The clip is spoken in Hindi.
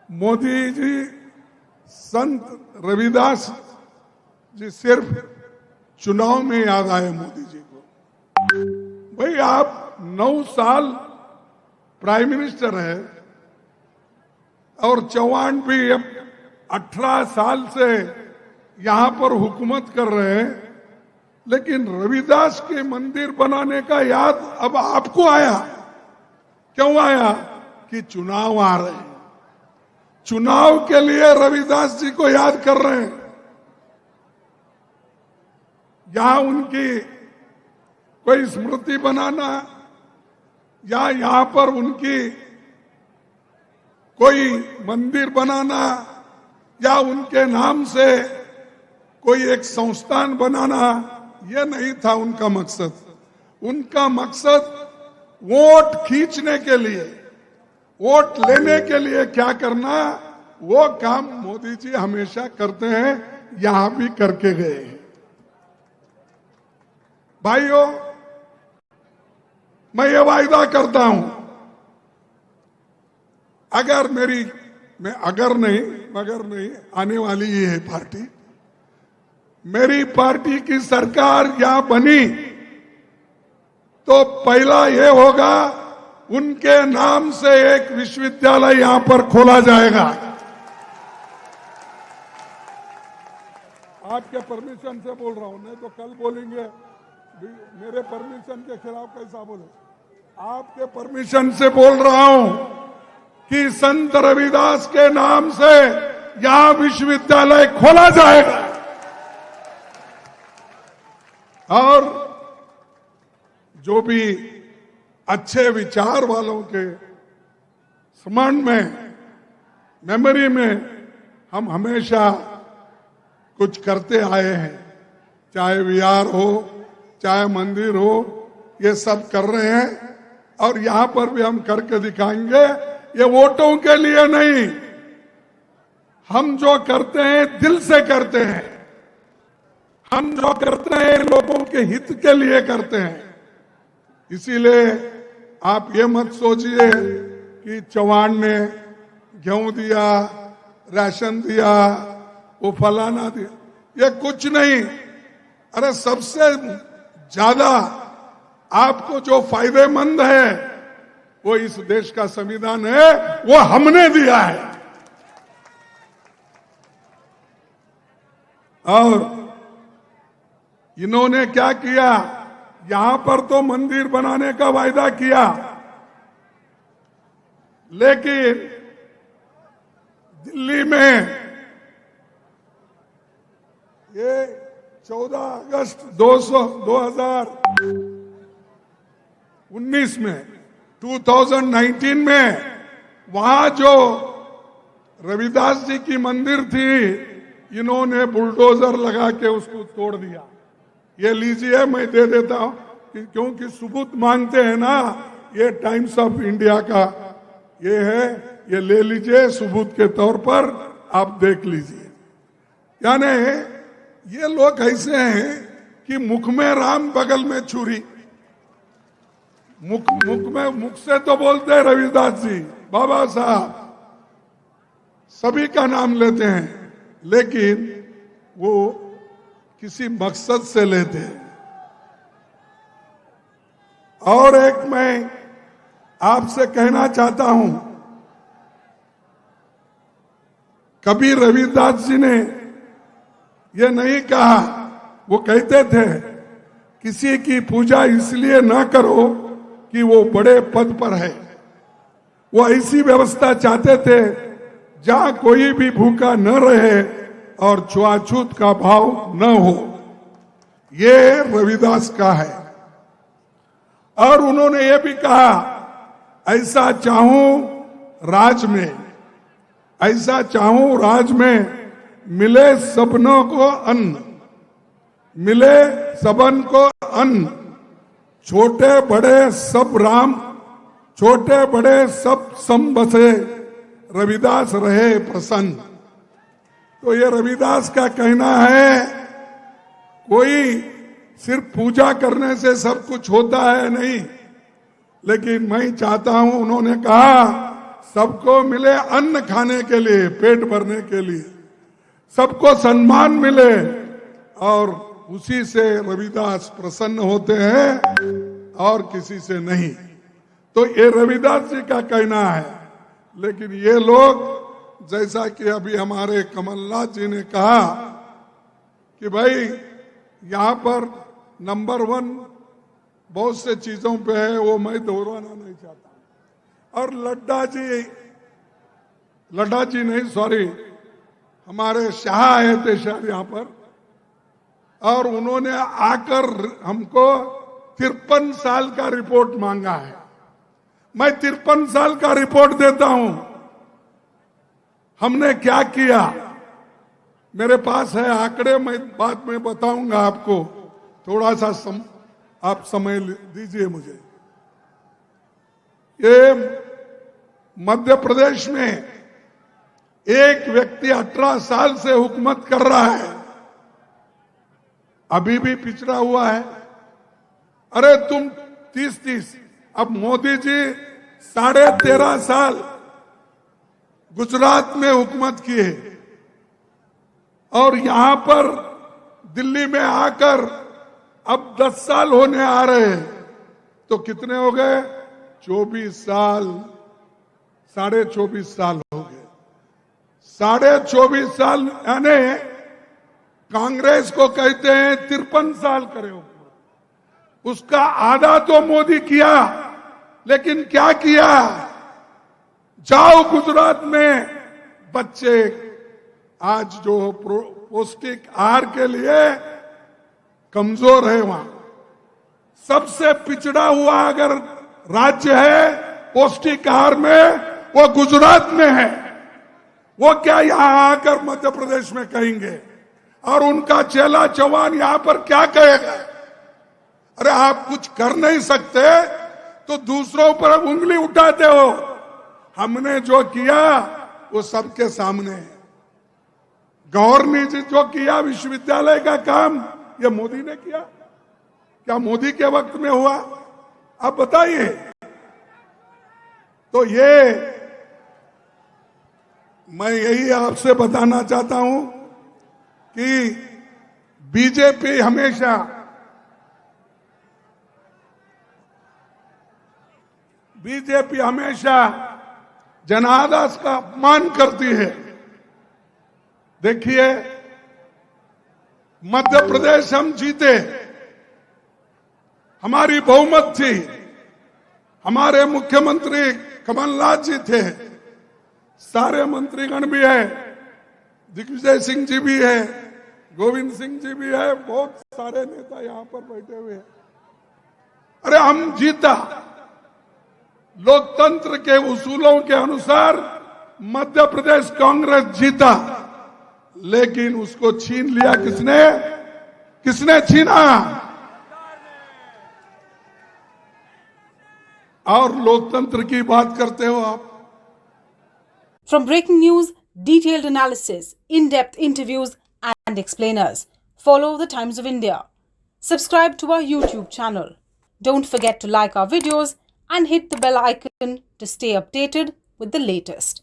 मोदी जी, संत रविदास जी सिर्फ चुनाव में याद आए मोदी जी को। भाई आप 9 साल प्राइम मिनिस्टर है और चौहान भी अब 18 साल से यहां पर हुकूमत कर रहे हैं, लेकिन रविदास के मंदिर बनाने का याद अब आपको आया। क्यों आया? कि चुनाव आ रहे हैं, चुनाव के लिए रविदास जी को याद कर रहे हैं। यहां उनकी कोई स्मृति बनाना या यहां पर उनकी कोई मंदिर बनाना या उनके नाम से कोई एक संस्थान बनाना, यह नहीं था उनका मकसद। उनका मकसद वोट खींचने के लिए, वोट लेने के लिए क्या करना, वो काम मोदी जी हमेशा करते हैं, यहां भी करके गए। भाइयों, मैं ये वायदा करता हूं, अगर मेरी मगर नहीं आने वाली ही है पार्टी, मेरी पार्टी की सरकार यहां बनी तो पहला ये होगा, उनके नाम से एक विश्वविद्यालय यहां पर खोला जाएगा। आपके परमिशन से बोल रहा हूं, नहीं तो कल बोलेंगे मेरे परमिशन के खिलाफ कैसा बोले। आपके परमिशन से बोल रहा हूं कि संत रविदास के नाम से यहां विश्वविद्यालय खोला जाएगा और जो भी अच्छे विचार वालों के स्मरण में, मेमोरी में हम हमेशा कुछ करते आए हैं, चाहे विहार हो, चाहे मंदिर हो, ये सब कर रहे हैं और यहां पर भी हम करके दिखाएंगे। ये वोटों के लिए नहीं, हम जो करते हैं दिल से करते हैं, हम जो करते हैं लोगों के हित के लिए करते हैं। इसीलिए आप ये मत सोचिए कि चौहान ने गेहूं दिया, राशन दिया, वो फलाना दिया, ये कुछ नहीं। अरे सबसे ज्यादा आपको जो फायदेमंद है वो इस देश का संविधान है, वो हमने दिया है। और इन्होंने क्या किया, यहां पर तो मंदिर बनाने का वायदा किया, लेकिन दिल्ली में ये 14 अगस्त 2019 में वहां जो रविदास जी की मंदिर थी, इन्होंने बुलडोजर लगा के उसको तोड़ दिया। ये लीजिए, मैं दे देता हूं, क्योंकि सबूत मांगते हैं ना, ये टाइम्स ऑफ इंडिया का ये है, ये ले लीजिए सबूत के तौर पर, आप देख लीजिए। यानी ये लोग ऐसे हैं कि मुख में राम बगल में छुरी। मुख से तो बोलते हैं रविदास जी, बाबा साहब, सभी का नाम लेते हैं, लेकिन वो किसी मकसद से लेते हैं। और एक मैं आपसे कहना चाहता हूं, कभी रविदास जी ने ये नहीं कहा, वो कहते थे किसी की पूजा इसलिए ना करो कि वो बड़े पद पर है। वो ऐसी व्यवस्था चाहते थे जहां कोई भी भूखा न रहे और छुआछूत का भाव न हो। ये रविदास का है। और उन्होंने ये भी कहा, ऐसा चाहूं राज में मिले सबनों को अन्न, मिले सबन को अन्न, छोटे बड़े सब राम, छोटे बड़े सब सम बसे, रविदास रहे प्रसन्न। तो ये रविदास का कहना है, कोई सिर्फ पूजा करने से सब कुछ होता है नहीं, लेकिन मैं चाहता हूं, उन्होंने कहा सबको मिले अन्न खाने के लिए, पेट भरने के लिए, सबको सम्मान मिले, और उसी से रविदास प्रसन्न होते हैं और किसी से नहीं। तो ये रविदास जी का कहना है। लेकिन ये लोग, जैसा कि अभी हमारे कमलनाथ जी ने कहा कि भाई यहाँ पर नंबर 1 बहुत से चीजों पे है, वो मैं दोहराना नहीं चाहता। और लड्डा जी नहीं, सॉरी, हमारे शाह आए थे शायद यहाँ पर, और उन्होंने आकर हमको 53 साल का रिपोर्ट मांगा है। मैं 53 साल का रिपोर्ट देता हूं, हमने क्या किया। मेरे पास है आंकड़े, मैं बाद में बताऊंगा आपको, थोड़ा सा आप समय दीजिए मुझे। ये मध्य प्रदेश में एक व्यक्ति 18 साल से हुकूमत कर रहा है, अभी भी पिछड़ा हुआ है। अरे तुम 30-30, अब मोदी जी 13.5 साल गुजरात में हुकूमत किए, और यहां पर दिल्ली में आकर अब 10 साल होने आ रहे हैं, तो कितने हो गए? 24 साल, 24.5 साल हो गए। 24.5 साल, यानी कांग्रेस को कहते हैं 53 साल करे हुकूमत, उसका आधा तो मोदी किया। लेकिन क्या किया? जाओ गुजरात में, बच्चे आज जो पौष्टिक आहार के लिए कमजोर है, वहां सबसे पिछड़ा हुआ अगर राज्य है पौष्टिक आहार में, वो गुजरात में है। वो क्या यहां आकर मध्य प्रदेश में कहेंगे? और उनका चेला चौहान यहां पर क्या कहेगा? अरे आप कुछ कर नहीं सकते तो दूसरों पर उंगली उठाते हो। हमने जो किया वो सबके सामने है। गौर ने जो किया विश्वविद्यालय का काम, ये मोदी ने किया? क्या मोदी के वक्त में हुआ? आप बताइए। तो ये मैं यही आपसे बताना चाहता हूं कि बीजेपी हमेशा जनादेश का अपमान करती है। देखिए, मध्य प्रदेश हम जीते, हमारी बहुमत थी, हमारे मुख्यमंत्री कमलनाथ जी थे, सारे मंत्रीगण भी है, दिग्विजय सिंह जी भी है, गोविंद सिंह जी भी है, बहुत सारे नेता यहां पर बैठे हुए हैं। अरे हम जीता, लोकतंत्र के उसूलों के अनुसार मध्य प्रदेश कांग्रेस जीता, लेकिन उसको छीन लिया किसने? किसने छीना? और लोकतंत्र की बात करते हो आप। From breaking news, detailed analysis, in-depth interviews and explainers, follow the Times of India. Subscribe to our YouTube channel. Don't forget to like our videos and hit the bell icon to stay updated with the latest.